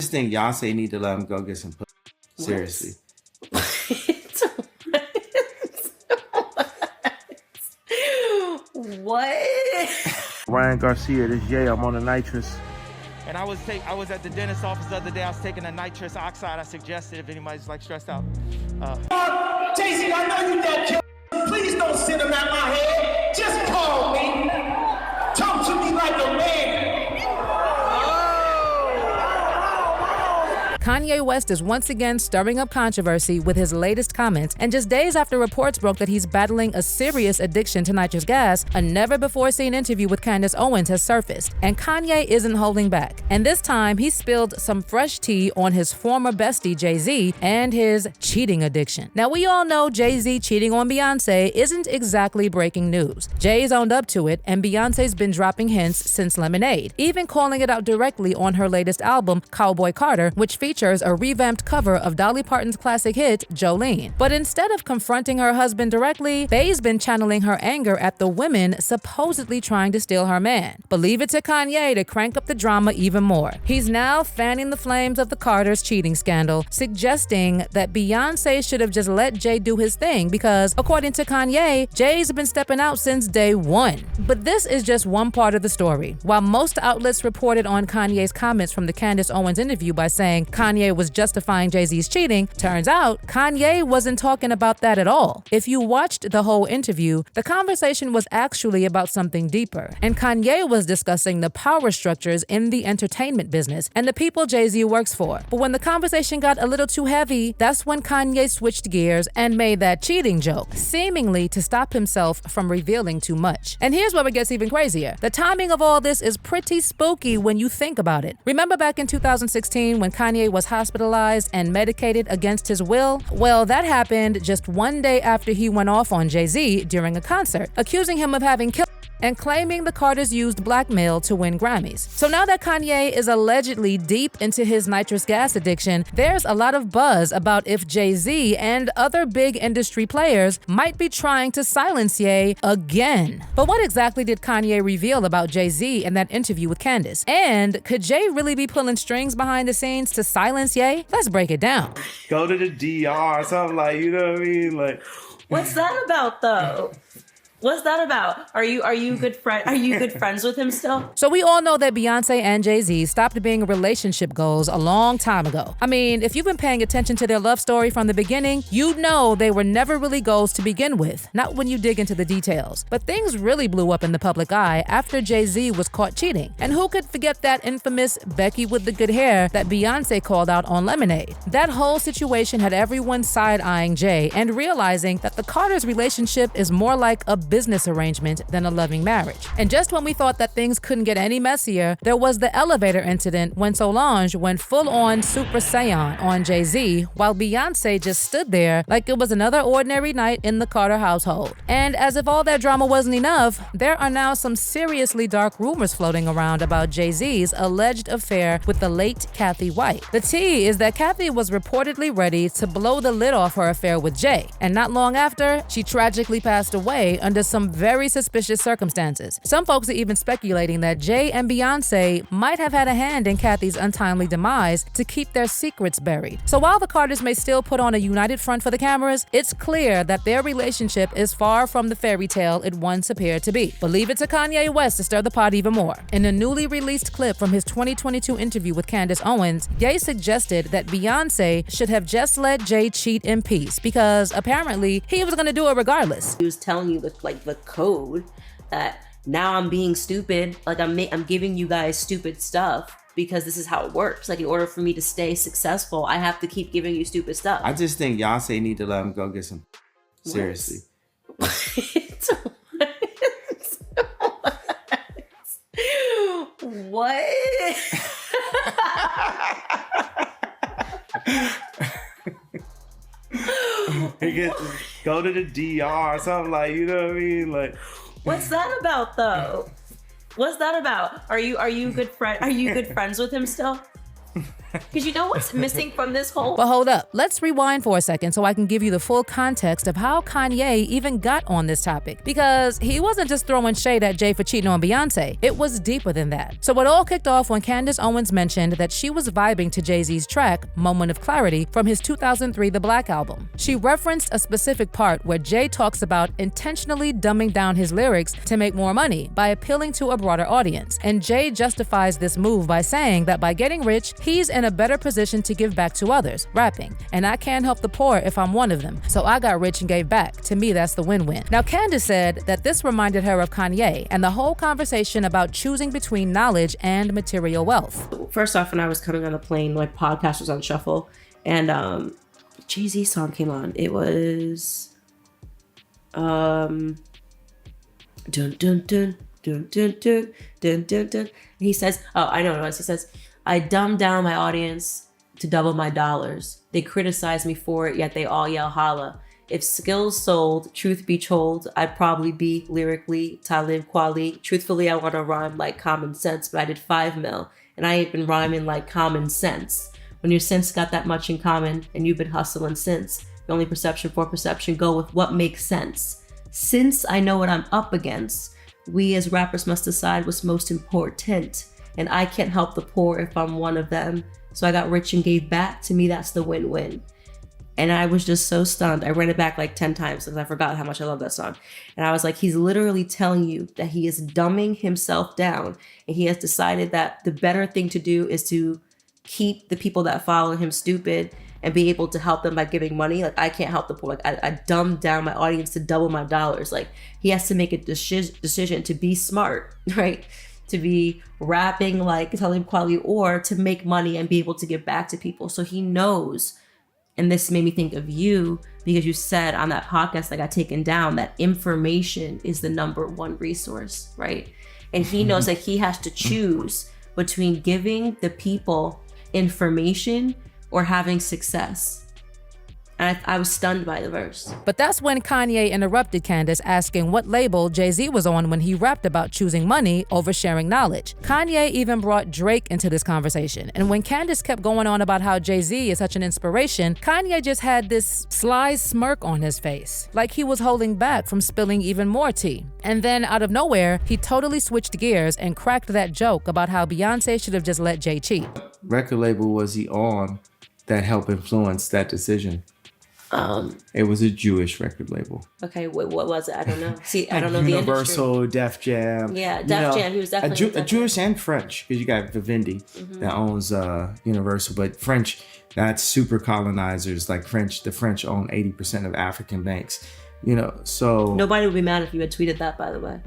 just think Beyonce need to let him go get some pussy. Seriously. What? Ryan Garcia, this Jay. I'm on the nitrous. And I was at the dentist's office the other day. I was taking a nitrous oxide. I suggested if anybody's like stressed out. Jason, I know you that kid. Please don't send him out my head. Just call me. Talk to me like a man. Kanye West is once again stirring up controversy with his latest comments, and just days after reports broke that he's battling a serious addiction to nitrous gas, a never-before-seen interview with Candace Owens has surfaced, and Kanye isn't holding back. And this time, he spilled some fresh tea on his former bestie, Jay-Z, and his cheating addiction. Now, we all know Jay-Z cheating on Beyoncé isn't exactly breaking news. Jay's owned up to it, and Beyoncé's been dropping hints since Lemonade, even calling it out directly on her latest album, Cowboy Carter, which features a revamped cover of Dolly Parton's classic hit, Jolene. But instead of confronting her husband directly, Bey's been channeling her anger at the women supposedly trying to steal her man. Believe it to Kanye to crank up the drama even more. He's now fanning the flames of the Carters' cheating scandal, suggesting that Beyoncé should have just let Jay do his thing because, according to Kanye, Jay's been stepping out since day one. But this is just one part of the story. While most outlets reported on Kanye's comments from the Candace Owens interview by saying Kanye was justifying Jay-Z's cheating, turns out Kanye wasn't talking about that at all. If you watched the whole interview, the conversation was actually about something deeper, and Kanye was discussing the power structures in the entertainment business and the people Jay-Z works for. But when the conversation got a little too heavy, that's when Kanye switched gears and made that cheating joke, seemingly to stop himself from revealing too much. And here's where it gets even crazier. The timing of all this is pretty spooky when you think about it. Remember back in 2016 when Kanye was hospitalized and medicated against his will? Well, that happened just one day after he went off on Jay-Z during a concert, accusing him of having killed and claiming the Carters used blackmail to win Grammys. So now that Kanye is allegedly deep into his nitrous gas addiction, there's a lot of buzz about if Jay-Z and other big industry players might be trying to silence Ye again. But what exactly did Kanye reveal about Jay-Z in that interview with Candace? And could Jay really be pulling strings behind the scenes to silence Ye? Let's break it down. Go to the DR, something like, you know what I mean? Like, What's that about, though? What's that about? Are you good friends with him still? So we all know that Beyonce and Jay-Z stopped being relationship goals a long time ago. I mean, if you've been paying attention to their love story from the beginning, you'd know they were never really goals to begin with, not when you dig into the details. But things really blew up in the public eye after Jay-Z was caught cheating. And who could forget that infamous Becky with the good hair that Beyonce called out on Lemonade? That whole situation had everyone side-eyeing Jay and realizing that the Carters' relationship is more like a business arrangement than a loving marriage. And just when we thought that things couldn't get any messier, there was the elevator incident when Solange went full-on Super Saiyan on Jay-Z, while Beyonce just stood there like it was another ordinary night in the Carter household. And as if all that drama wasn't enough, there are now some seriously dark rumors floating around about Jay-Z's alleged affair with the late Kathy White. The tea is that Kathy was reportedly ready to blow the lid off her affair with Jay, and not long after, she tragically passed away under some very suspicious circumstances. Some folks are even speculating that Jay and Beyonce might have had a hand in Kathy's untimely demise to keep their secrets buried. So while the Carters may still put on a united front for the cameras, it's clear that their relationship is far from the fairy tale it once appeared to be. But leave it to Kanye West to stir the pot even more. In a newly released clip from his 2022 interview with Candace Owens, Ye suggested that Beyonce should have just let Jay cheat in peace because apparently he was going to do it regardless. He was telling you the code that now I'm being stupid, like I'm giving you guys stupid stuff because this is how it works. Like in order for me to stay successful, I have to keep giving you stupid stuff. I just think Beyonce need to let him go get some. Seriously. What? Go to the DR, something like, you know what I mean? Like, what's that about, though? What's that about? Are you good friends with him still? Because you know what's missing from this whole... But hold up, let's rewind for a second so I can give you the full context of how Kanye even got on this topic. Because he wasn't just throwing shade at Jay for cheating on Beyoncé, it was deeper than that. So it all kicked off when Candace Owens mentioned that she was vibing to Jay-Z's track, Moment of Clarity, from his 2003 The Black Album. She referenced a specific part where Jay talks about intentionally dumbing down his lyrics to make more money by appealing to a broader audience. And Jay justifies this move by saying that by getting rich, he's in a better position to give back to others, rapping. And I can't help the poor if I'm one of them. So I got rich and gave back. To me, that's the win-win. Now, Candace said that this reminded her of Kanye and the whole conversation about choosing between knowledge and material wealth. First off, when I was coming on the plane, my podcast was on shuffle, and Jay-Z's song came on. It was dun dun dun dun dun dun dun dun dun. He says, oh, I know what it was. He says, I dumbed down my audience to double my dollars. They criticize me for it, yet they all yell holla. If skills sold, truth be told, I'd probably be lyrically Talib Kweli. Truthfully, I want to rhyme like common sense, but I did 5 mil, and I ain't been rhyming like common sense. When your sense got that much in common, and you've been hustling since, the only perception for perception go with what makes sense. Since I know what I'm up against, we as rappers must decide what's most important. And I can't help the poor if I'm one of them. So I got rich and gave back. To me, that's the win-win. And I was just so stunned. I ran it back like 10 times because I forgot how much I love that song. And I was like, he's literally telling you that he is dumbing himself down. And he has decided that the better thing to do is to keep the people that follow him stupid and be able to help them by giving money. Like, I can't help the poor. Like, I dumbed down my audience to double my dollars. Like, he has to make a decision to be smart, right? To be rapping like Talib Kweli, or to make money and be able to give back to people. So he knows, and this made me think of you, because you said on that podcast that got taken down that information is the #1 resource, right? And he knows that he has to choose between giving the people information or having success. And I was stunned by the verse. But that's when Kanye interrupted Candace, asking what label Jay-Z was on when he rapped about choosing money over sharing knowledge. Kanye even brought Drake into this conversation. And when Candace kept going on about how Jay-Z is such an inspiration, Kanye just had this sly smirk on his face, like he was holding back from spilling even more tea. And then out of nowhere, he totally switched gears and cracked that joke about how Beyoncé should have just let Jay cheat. Record label was he on that helped influence that decision? It was a Jewish record label. Okay, what was it? I don't know. See, I don't know the industry. Universal, Def Jam. Yeah, Def Jam. He was definitely a Jewish and French, because you got Vivendi that owns Universal, but French, that's super colonizers. Like the French own 80% of African banks. So nobody would be mad if you had tweeted that, by the way.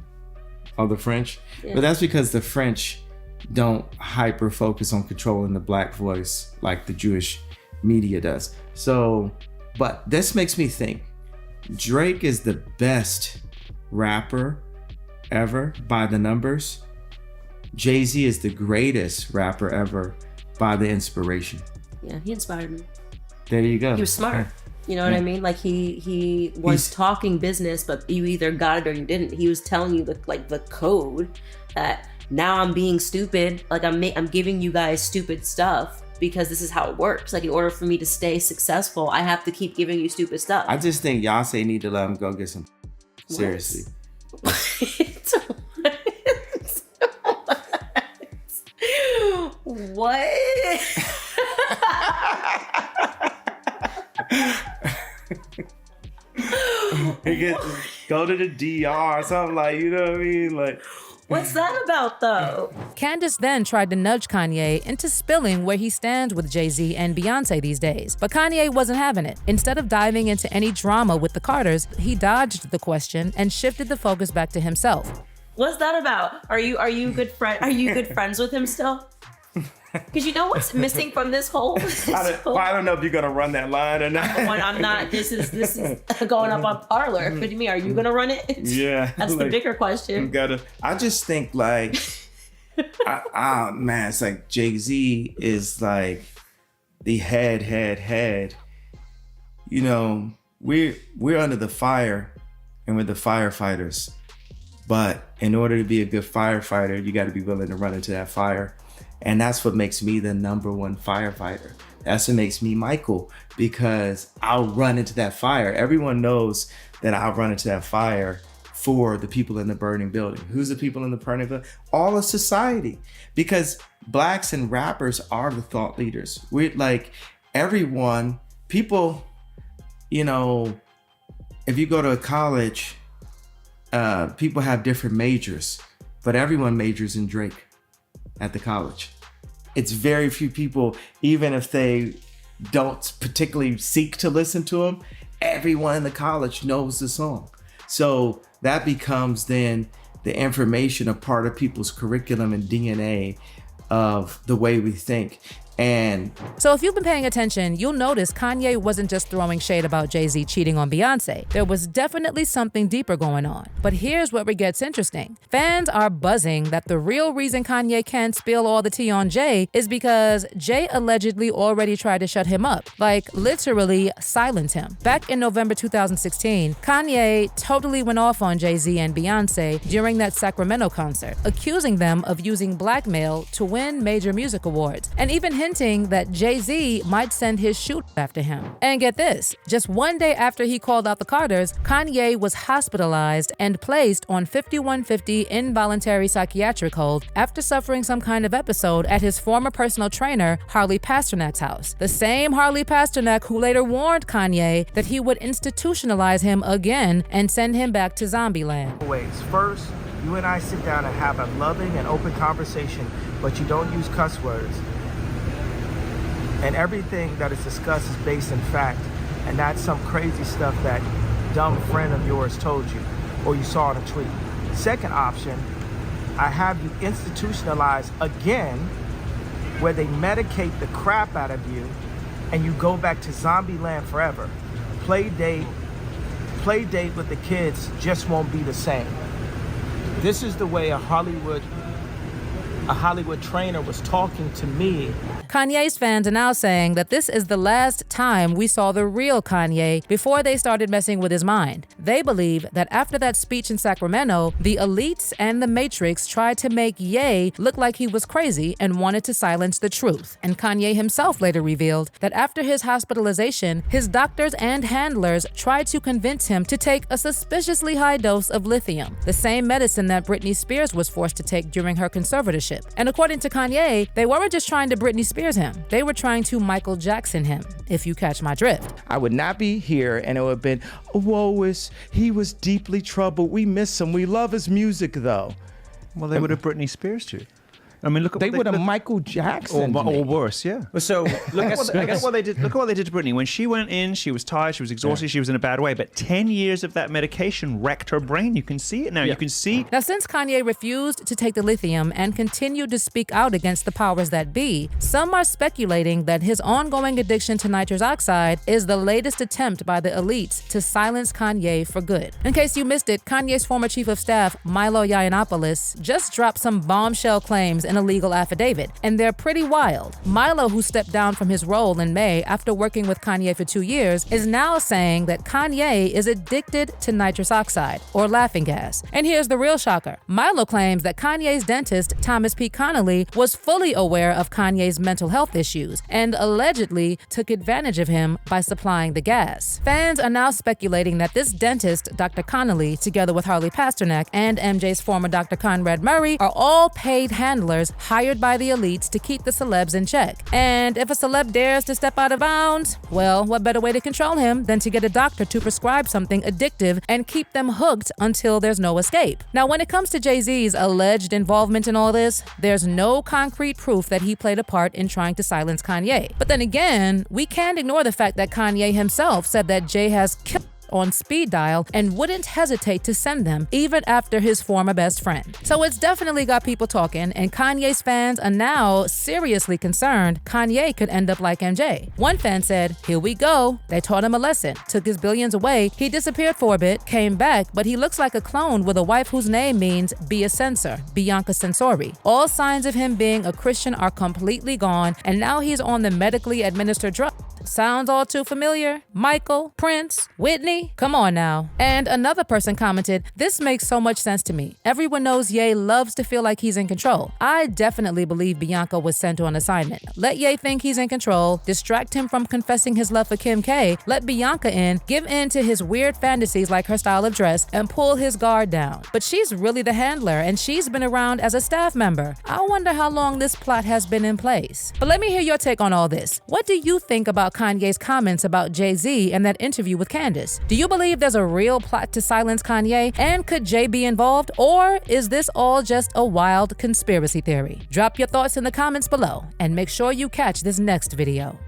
Oh, the French? Yeah. But that's because the French don't hyper focus on controlling the black voice like the Jewish media does. So, but this makes me think Drake is the best rapper ever by the numbers. Jay-Z is the greatest rapper ever by the inspiration. Yeah, he inspired me. There you go. He was smart. You know what I mean? Like he was talking business, but you either got it or you didn't. He was telling you the code that now I'm being stupid. Like I'm giving you guys stupid stuff because this is how it works. Like in order for me to stay successful, I have to keep giving you stupid stuff. I just think Beyonce need to let him go get some. Seriously. What? Go to the DR or something, like, you know what I mean? Like, what's that about though? Candace then tried to nudge Kanye into spilling where he stands with Jay-Z and Beyoncé these days. But Kanye wasn't having it. Instead of diving into any drama with the Carters, he dodged the question and shifted the focus back to himself. What's that about? Are you good friend? Are you good friends with him still? Because you know what's missing from this whole. I don't know if you're gonna run that line or not. I'm not. This is going up on Parlor. What do you mean? Are you gonna run it? Yeah, that's the bigger question. I just think like, man, it's like Jay-Z is like the head. You know, we're under the fire, and we're the firefighters. But in order to be a good firefighter, you got to be willing to run into that fire. And that's what makes me the number one firefighter. That's what makes me Michael, because I'll run into that fire. Everyone knows that I'll run into that fire for the people in the burning building. Who's the people in the burning building? All of society. Because blacks and rappers are the thought leaders. We're like everyone, people, you know, if you go to a college, people have different majors, but everyone majors in Drake at the college. It's very few people, even if they don't particularly seek to listen to him, everyone in the college knows the song. So that becomes then the information, a part of people's curriculum and DNA of the way we think. And so if you've been paying attention, you'll notice Kanye wasn't just throwing shade about Jay-Z cheating on Beyoncé. There was definitely something deeper going on. But here's where it gets interesting. Fans are buzzing that the real reason Kanye can't spill all the tea on Jay is because Jay allegedly already tried to shut him up, like literally silence him. Back in November 2016, Kanye totally went off on Jay-Z and Beyoncé during that Sacramento concert, accusing them of using blackmail to win major music awards, and even hinting that Jay-Z might send his shoot after him. And get this, just one day after he called out the Carters, Kanye was hospitalized and placed on 5150 involuntary psychiatric hold after suffering some kind of episode at his former personal trainer, Harley Pasternak's house. The same Harley Pasternak who later warned Kanye that he would institutionalize him again and send him back to Zombieland. First, you and I sit down and have a loving and open conversation, but you don't use cuss words. And everything that is discussed is based in fact, and that's some crazy stuff that dumb friend of yours told you, or you saw in a tweet. Second option, I have you institutionalized again, where they medicate the crap out of you, and you go back to Zombieland forever. Play date with the kids just won't be the same. This is the way a Hollywood trainer was talking to me. Kanye's fans are now saying that this is the last time we saw the real Kanye before they started messing with his mind. They believe that after that speech in Sacramento, the elites and the Matrix tried to make Ye look like he was crazy and wanted to silence the truth. And Kanye himself later revealed that after his hospitalization, his doctors and handlers tried to convince him to take a suspiciously high dose of lithium, the same medicine that Britney Spears was forced to take during her conservatorship. And according to Kanye, they weren't just trying to Britney Spears him, they were trying to Michael Jackson him, if you catch my drift. I would not be here, and it would have been, he was deeply troubled. We miss him. We love his music, though. Well, they would have Britney Spears too. I mean, look at they would have Michael Jackson or worse, yeah. So look at what they did. Look at what they did to Britney. When she went in, she was tired, she was exhausted, she was in a bad way. But 10 years of that medication wrecked her brain. You can see it now. You can see. Now, since Kanye refused to take the lithium and continued to speak out against the powers that be, some are speculating that his ongoing addiction to nitrous oxide is the latest attempt by the elites to silence Kanye for good. In case you missed it, Kanye's former chief of staff, Milo Yiannopoulos, just dropped some bombshell claims in a legal affidavit, and they're pretty wild. Milo, who stepped down from his role in May after working with Kanye for 2 years, is now saying that Kanye is addicted to nitrous oxide, or laughing gas. And here's the real shocker. Milo claims that Kanye's dentist, Thomas P. Connolly, was fully aware of Kanye's mental health issues and allegedly took advantage of him by supplying the gas. Fans are now speculating that this dentist, Dr. Connolly, together with Harley Pasternak and MJ's former Dr. Conrad Murray, are all paid handlers hired by the elites to keep the celebs in check. And if a celeb dares to step out of bounds, well, what better way to control him than to get a doctor to prescribe something addictive and keep them hooked until there's no escape. Now, when it comes to Jay-Z's alleged involvement in all this, there's no concrete proof that he played a part in trying to silence Kanye. But then again, we can't ignore the fact that Kanye himself said that Jay has killed on speed dial and wouldn't hesitate to send them even after his former best friend. So it's definitely got people talking, and Kanye's fans are now seriously concerned Kanye could end up like MJ. One fan said, "Here we go. They taught him a lesson, took his billions away, he disappeared for a bit, came back, but he looks like a clone with a wife whose name means be a censor, Bianca Censori. All signs of him being a Christian are completely gone, and now he's on the medically administered drug." Sounds all too familiar? Michael, Prince, Whitney? Come on now. And another person commented, "This makes so much sense to me. Everyone knows Ye loves to feel like he's in control. I definitely believe Bianca was sent on assignment. Let Ye think he's in control, distract him from confessing his love for Kim K, let Bianca in, give in to his weird fantasies like her style of dress, and pull his guard down. But she's really the handler, and she's been around as a staff member. I wonder how long this plot has been in place." But let me hear your take on all this. What do you think about Kanye's comments about Jay-Z and that interview with Candace? Do you believe there's a real plot to silence Kanye? And could Jay be involved? Or is this all just a wild conspiracy theory? Drop your thoughts in the comments below and make sure you catch this next video.